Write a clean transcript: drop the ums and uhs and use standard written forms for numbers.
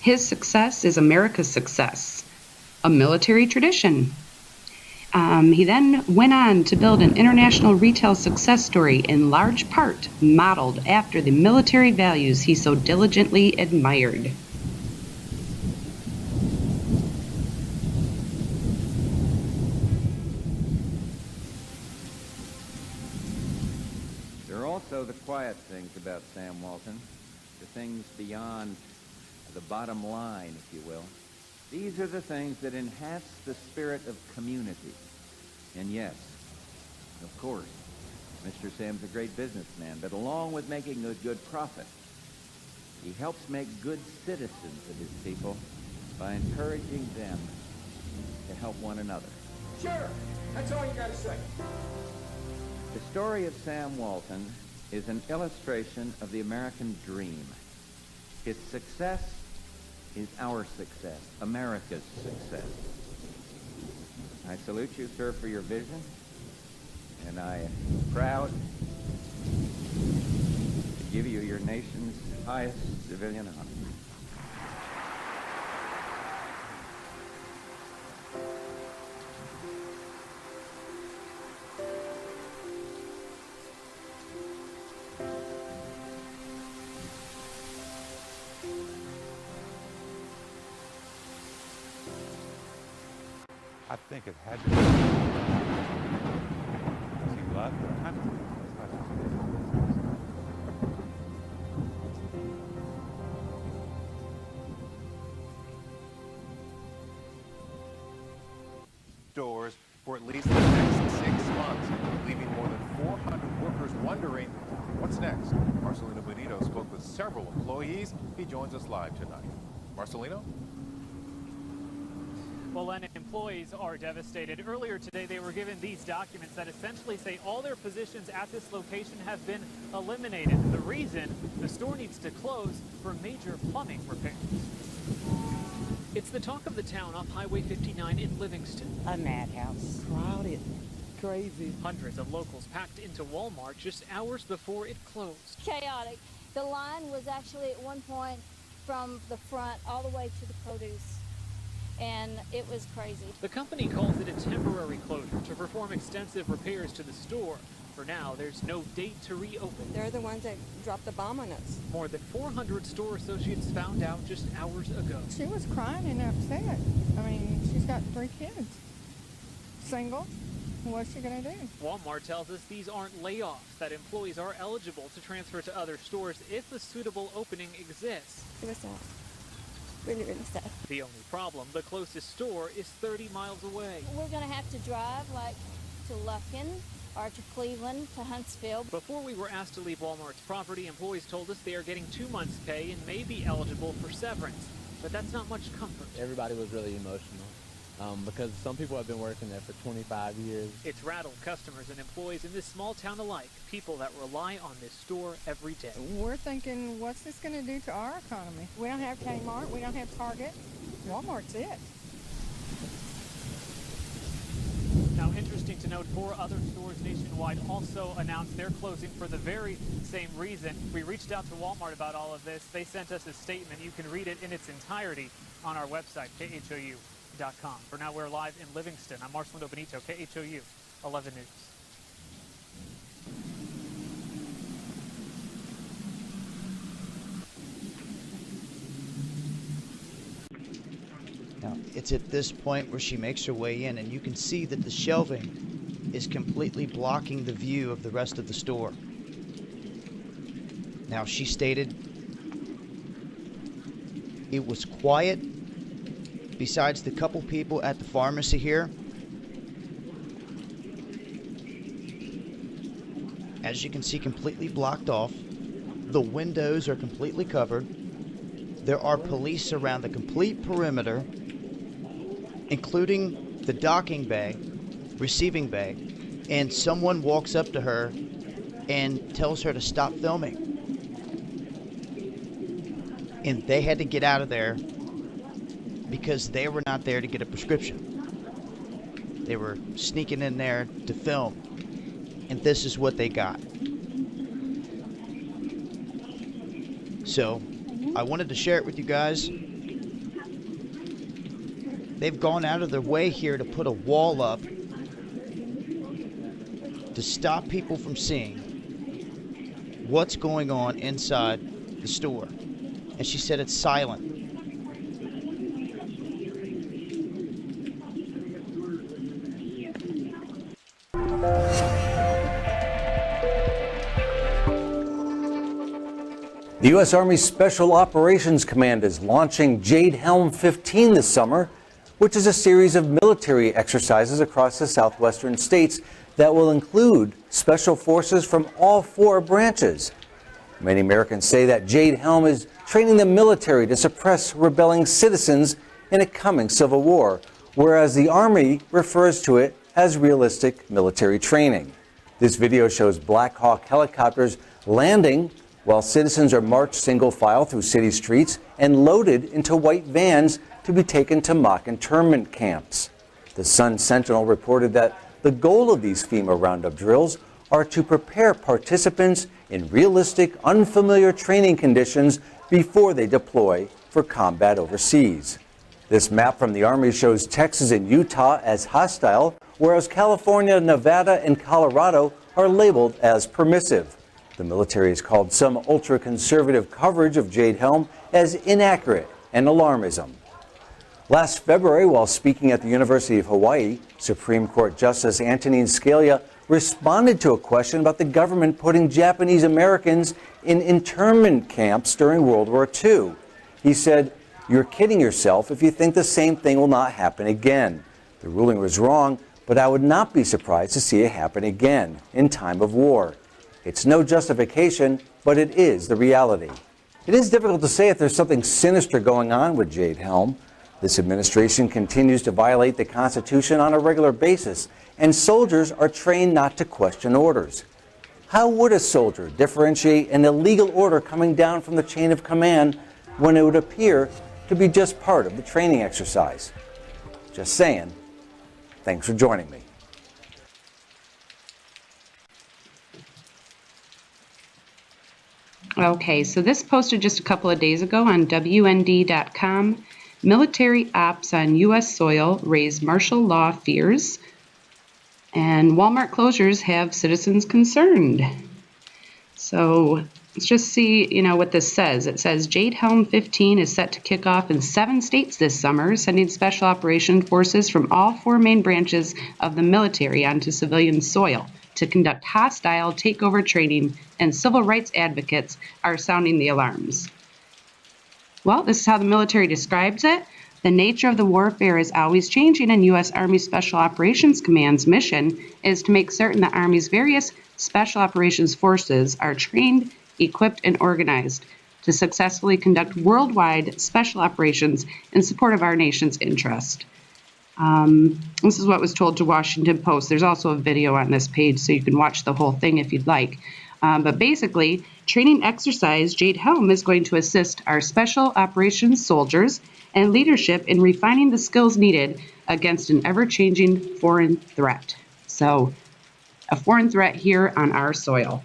His success is America's success, a military tradition. He then went on to build an international retail success story in large part modeled after the military values he so diligently admired. There are also the quiet things about Sam Walton, the things beyond the bottom line, if you will. These are the things that enhance the spirit of community. And yes, of course, Mr. Sam's a great businessman, but along with making a good profit, he helps make good citizens of his people by encouraging them to help one another. Sure, that's all you gotta say. The story of Sam Walton is an illustration of the American dream. His success is our success, America's success. I salute you, sir, for your vision, and I am proud to give you your nation's highest civilian honor. I think it had to be. Is he left? Doors for at least the next 6 months, leaving more than 400 workers wondering what's next. Marcelino Benito spoke with several employees. He joins us live tonight. Marcelino? Well, and employees are devastated. Earlier today, they were given these documents that essentially say all their positions at this location have been eliminated. The reason, the store needs to close for major plumbing repairs. It's the talk of the town off Highway 59 in Livingston. A madhouse. Crowded. Crazy. Hundreds of locals packed into Walmart just hours before it closed. Chaotic. The line was actually at one point from the front all the way to the produce. And it was crazy. The company calls it a temporary closure to perform extensive repairs to the store. For now, there's no date to reopen. They're the ones that dropped the bomb on us. More than 400 store associates found out just hours ago. She was crying and upset. I mean, she's got 3 kids. Single. What's she going to do? Walmart tells us these aren't layoffs, that employees are eligible to transfer to other stores if a suitable opening exists. It was sad. Really, really sad. The only problem, the closest store is 30 miles away. We're going to have to drive like to Lufkin or to Cleveland, to Huntsville. Before we were asked to leave Walmart's property, employees told us they are getting 2 months' pay and may be eligible for severance. But that's not much comfort. Everybody was really emotional because some people have been working there for 25 years. It's rattled customers and employees in this small town alike, people that rely on this store every day. We're thinking, what's this going to do to our economy? We don't have Kmart, we don't have Target. Walmart's it. Now, interesting to note, 4 other stores nationwide also announced they're closing for the very same reason. We reached out to Walmart about all of this. They sent us a statement. You can read it in its entirety on our website, khou.com. For now, we're live in Livingston. I'm Marcelino Benito, KHOU 11 News. Now, it's at this point where she makes her way in, and you can see that the shelving is completely blocking the view of the rest of the store. Now, she stated it was quiet besides the couple people at the pharmacy here. As you can see, completely blocked off. The windows are completely covered. There are police around the complete perimeter, including the docking bay, receiving bay, and someone walks up to her and tells her to stop filming. And they had to get out of there because they were not there to get a prescription. They were sneaking in there to film, and this is what they got. So I wanted to share it with you guys. They've gone out of their way here to put a wall up to stop people from seeing what's going on inside the store. And she said it's silent. The U.S. Army Special Operations Command is launching Jade Helm 15 this summer, which is a series of military exercises across the southwestern states that will include special forces from all 4 branches. Many Americans say that Jade Helm is training the military to suppress rebelling citizens in a coming civil war, whereas the Army refers to it as realistic military training. This video shows Black Hawk helicopters landing while citizens are marched single file through city streets and loaded into white vans to be taken to mock internment camps. The Sun Sentinel reported that the goal of these FEMA Roundup drills are to prepare participants in realistic, unfamiliar training conditions before they deploy for combat overseas. This map from the Army shows Texas and Utah as hostile, whereas California, Nevada, and Colorado are labeled as permissive. The military has called some ultra-conservative coverage of Jade Helm as inaccurate and alarmism. Last February, while speaking at the University of Hawaii, Supreme Court Justice Antonin Scalia responded to a question about the government putting Japanese Americans in internment camps during World War II. He said, "You're kidding yourself if you think the same thing will not happen again. The ruling was wrong, but I would not be surprised to see it happen again in time of war. It's no justification, but it is the reality." It is difficult to say if there's something sinister going on with Jade Helm. This administration continues to violate the Constitution on a regular basis, and soldiers are trained not to question orders. How would a soldier differentiate an illegal order coming down from the chain of command when it would appear to be just part of the training exercise? Just saying. Thanks for joining me. Okay, so this posted just a couple of days ago on WND.com. Military ops on U.S. soil raise martial law fears, and Walmart closures have citizens concerned. So let's just see, what this says. It says Jade Helm 15 is set to kick off in 7 states this summer, sending special operations forces from all 4 main branches of the military onto civilian soil to conduct hostile takeover training, and civil rights advocates are sounding the alarms. Well, this is how the military describes it. The nature of the warfare is always changing, and U.S. Army Special Operations Command's mission is to make certain the Army's various special operations forces are trained, equipped, and organized to successfully conduct worldwide special operations in support of our nation's interest. This is what was told to Washington Post. There's also a video on this page, so you can watch the whole thing if you'd like. But basically, training exercise Jade Helm is going to assist our special operations soldiers and leadership in refining the skills needed against an ever-changing foreign threat. So, a foreign threat here on our soil.